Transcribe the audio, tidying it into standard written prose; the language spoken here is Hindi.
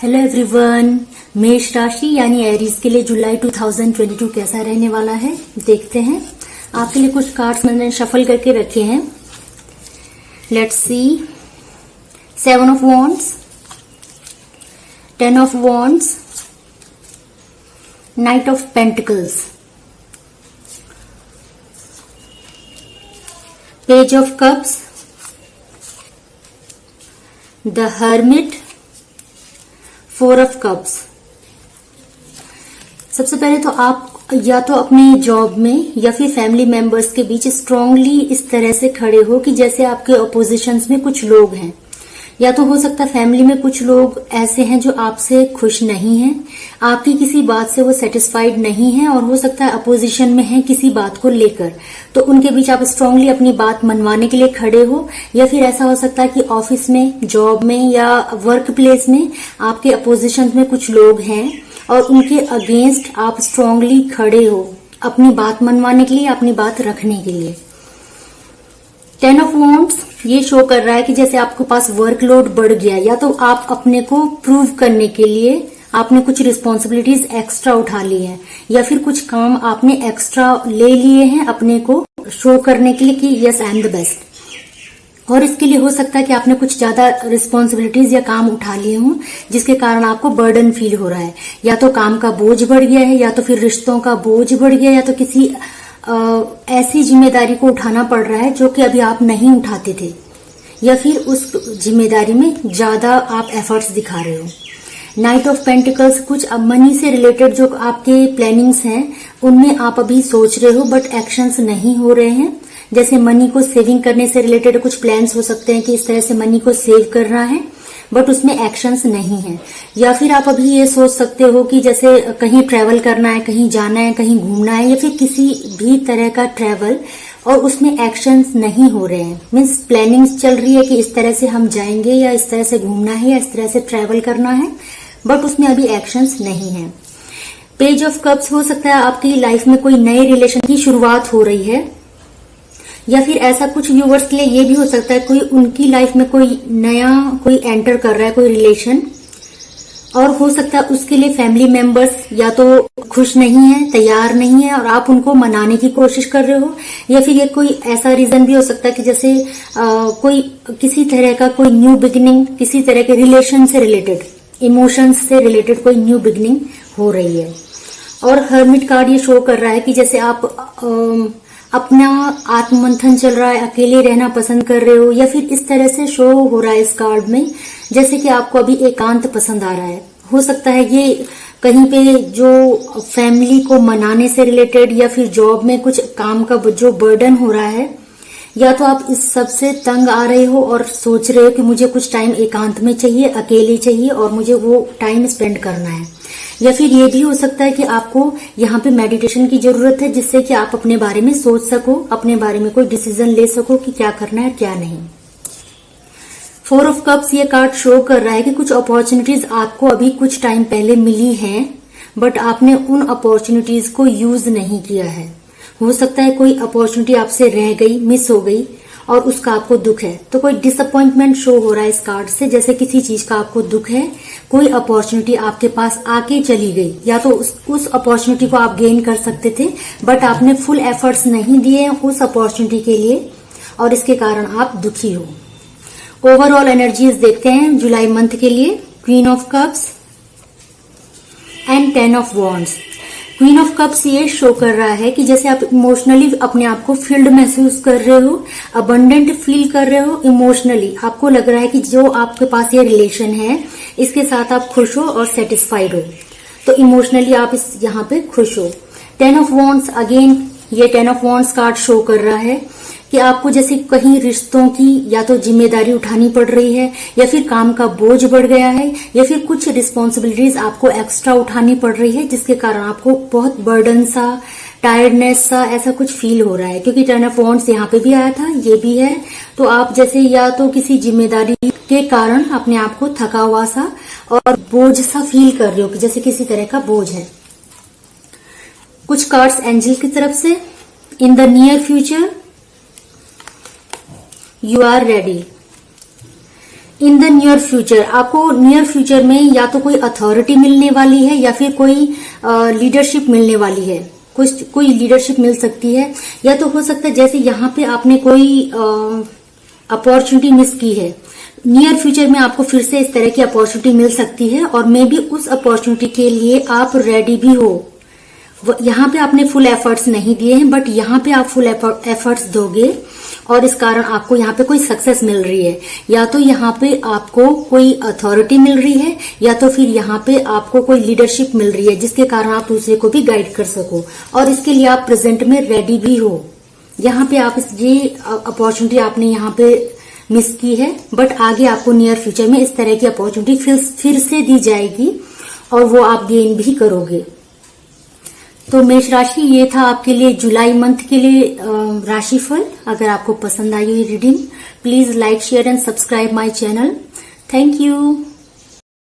Hello everyone. मेष राशि यानी एरीज के लिए जुलाई 2022 कैसा रहने वाला है देखते हैं। आपके लिए कुछ कार्ड्स मैंने शफल करके रखे हैं। Let's see. 7 of wands, 10 of wands, night of pentacles, page of cups, the hermit, 4 of cups. सबसे पहले तो आप या तो अपने जॉब में या फिर फैमिली मेंबर्स के बीच स्ट्रांगली इस तरह से खड़े हो कि जैसे आपके अपोजिशंस में कुछ लोग हैं, या तो हो सकता है फैमिली में कुछ लोग ऐसे हैं जो आपसे खुश नहीं हैं, आपकी किसी बात से वो सेटिस्फाइड नहीं है, और हो सकता है अपोजिशन में है किसी बात को लेकर, तो उनके बीच आप स्ट्रांगली अपनी बात मनवाने के लिए खड़े हो। या फिर ऐसा हो सकता है कि ऑफिस में, जॉब में या वर्क प्लेस में आपके अपोजिशन में कुछ लोग हैं और उनके अगेंस्ट आप स्ट्रांगली खड़े हो अपनी बात मनवाने के लिए, अपनी बात रखने के लिए। 10 ऑफ वॉन्ड्स ये शो कर रहा है कि जैसे आपके पास वर्कलोड बढ़ गया, या तो आप अपने को प्रूव करने के लिए आपने कुछ रिस्पॉन्सिबिलिटीज एक्स्ट्रा उठा ली है, या फिर कुछ काम आपने एक्स्ट्रा ले लिए हैं अपने को शो करने के लिए कि yes I am the best. और इसके लिए हो सकता है कि आपने कुछ ज्यादा रिस्पॉन्सिबिलिटीज या काम उठा लिए हों जिसके कारण आपको बर्डन फील हो रहा है, या तो काम का बोझ बढ़ गया है, या तो फिर रिश्तों का बोझ बढ़ गया, या तो किसी ऐसी जिम्मेदारी को उठाना पड़ रहा है जो कि अभी आप नहीं उठाते थे, या फिर उस जिम्मेदारी में ज्यादा आप एफर्ट्स दिखा रहे हो। नाइट ऑफ पेंटिकल्स कुछ अब मनी से रिलेटेड जो आपके प्लानिंग्स हैं उनमें आप अभी सोच रहे हो बट एक्शंस नहीं हो रहे हैं। जैसे मनी को सेविंग करने से रिलेटेड कुछ प्लान्स हो सकते हैं कि इस तरह से मनी को सेव करना है, बट उसमें एक्शंस नहीं है। या फिर आप अभी ये सोच सकते हो कि जैसे कहीं ट्रैवल करना है, कहीं जाना है, कहीं घूमना है, या फिर किसी भी तरह का ट्रैवल, और उसमें एक्शंस नहीं हो रहे हैं। मीन्स प्लानिंग्स चल रही है कि इस तरह से हम जाएंगे, या इस तरह से घूमना है, या इस तरह से ट्रैवल करना है, बट उसमें अभी एक्शंस नहीं है। पेज ऑफ कप्स हो सकता है आपकी लाइफ में कोई नए रिलेशन की शुरुआत हो रही है, या फिर ऐसा कुछ व्यूवर्स के लिए ये भी हो सकता है कोई उनकी लाइफ में कोई नया कोई एंटर कर रहा है, कोई रिलेशन, और हो सकता है उसके लिए फैमिली मेंबर्स या तो खुश नहीं है, तैयार नहीं है, और आप उनको मनाने की कोशिश कर रहे हो। या फिर ये कोई ऐसा रीजन भी हो सकता है कि जैसे कोई किसी तरह का कोई न्यू बिगिनिंग, किसी तरह के रिलेशन से रिलेटेड, इमोशंस से रिलेटेड कोई न्यू बिगिनिंग हो रही है। और हर्मिट कार्ड ये शो कर रहा है कि जैसे आप अपना आत्ममंथन चल रहा है, अकेले रहना पसंद कर रहे हो, या फिर इस तरह से शो हो रहा है इस कार्ड में जैसे कि आपको अभी एकांत पसंद आ रहा है। हो सकता है ये कहीं पे जो फैमिली को मनाने से रिलेटेड, या फिर जॉब में कुछ काम का जो बर्डन हो रहा है, या तो आप इस सब से तंग आ रहे हो और सोच रहे हो कि मुझे कुछ टाइम एकांत में चाहिए, अकेले चाहिए, और मुझे वो टाइम स्पेंड करना है। या फिर ये भी हो सकता है कि आपको यहाँ पे मेडिटेशन की जरूरत है जिससे कि आप अपने बारे में सोच सको, अपने बारे में कोई डिसीजन ले सको कि क्या करना है क्या नहीं। 4 ऑफ कप्स ये कार्ड शो कर रहा है कि कुछ अपॉर्चुनिटीज आपको अभी कुछ टाइम पहले मिली हैं, बट आपने उन अपॉर्चुनिटीज को यूज नहीं किया है। हो सकता है कोई अपॉर्चुनिटी आपसे रह गई, मिस हो गई, और उसका आपको दुख है। तो कोई डिसअपॉइंटमेंट शो हो रहा है इस कार्ड से, जैसे किसी चीज का आपको दुख है, कोई अपॉर्चुनिटी आपके पास आके चली गई, या तो उस अपॉर्चुनिटी को आप गेन कर सकते थे बट आपने फुल एफर्ट्स नहीं दिए उस अपॉर्चुनिटी के लिए, और इसके कारण आप दुखी हो। ओवरऑल एनर्जीज देखते हैं जुलाई मंथ के लिए। Queen of cups and 10 of wands. Queen of cups ये शो कर रहा है कि जैसे आप इमोशनली अपने आप को फील्ड महसूस कर रहे हो, अबंडेंट फील कर रहे हो इमोशनली। आपको लग रहा है कि जो आपके पास ये रिलेशन है इसके साथ आप खुश हो और सेटिस्फाइड हो, तो इमोशनली आप इस यहाँ पे खुश हो। 10 ऑफ वॉन्ड्स, अगेन ये 10 ऑफ वॉन्ड्स कार्ड शो कर रहा है कि आपको जैसे कहीं रिश्तों की या तो जिम्मेदारी उठानी पड़ रही है, या फिर काम का बोझ बढ़ गया है, या फिर कुछ रिस्पॉन्सिबिलिटीज आपको एक्स्ट्रा उठानी पड़ रही है जिसके कारण आपको बहुत बर्डन सा, टायर्डनेस सा ऐसा कुछ फील हो रहा है। क्योंकि 10 ऑफ वॉन्ड्स यहाँ पे भी आया था, ये भी है, तो आप जैसे या तो किसी जिम्मेदारी के कारण अपने आप को थका हुआ सा और बोझ सा फील कर रहे हो कि जैसे किसी तरह का बोझ है। कुछ कार्ड्स एंजल की तरफ से। In the near future you are ready. In the near future, आपको नियर फ्यूचर में या तो कोई अथॉरिटी मिलने वाली है या फिर कोई लीडरशिप मिलने वाली है, कोई लीडरशिप मिल सकती है। या तो हो सकता है जैसे यहाँ पे आपने कोई अपॉर्चुनिटी मिस की है, नियर फ्यूचर में आपको फिर से इस तरह की अपॉर्चुनिटी मिल सकती है और मे बी उस अपॉर्चुनिटी के लिए आप रेडी भी हो। यहाँ पे आपने फुल एफर्ट्स नहीं दिए हैं, बट यहाँ पे आप फुल एफर्ट्स दोगे और इस कारण आपको यहाँ पे कोई सक्सेस मिल रही है। या तो यहाँ पे आपको कोई अथॉरिटी मिल रही है या तो फिर यहाँ पे आपको कोई लीडरशिप मिल रही है जिसके कारण आप दूसरे को भी गाइड कर सको, और इसके लिए आप प्रेजेंट में रेडी भी हो। यहाँ पे आप ये अपॉर्चुनिटी आपने यहाँ पे मिस की है, बट आगे आपको नियर फ्यूचर में इस तरह की अपॉर्चुनिटी फिर से दी जाएगी और वो आप गेन भी करोगे। तो मेष राशि, ये था आपके लिए जुलाई मंथ के लिए राशिफल। अगर आपको पसंद आई हुई reading, please like share and subscribe my channel. Thank you.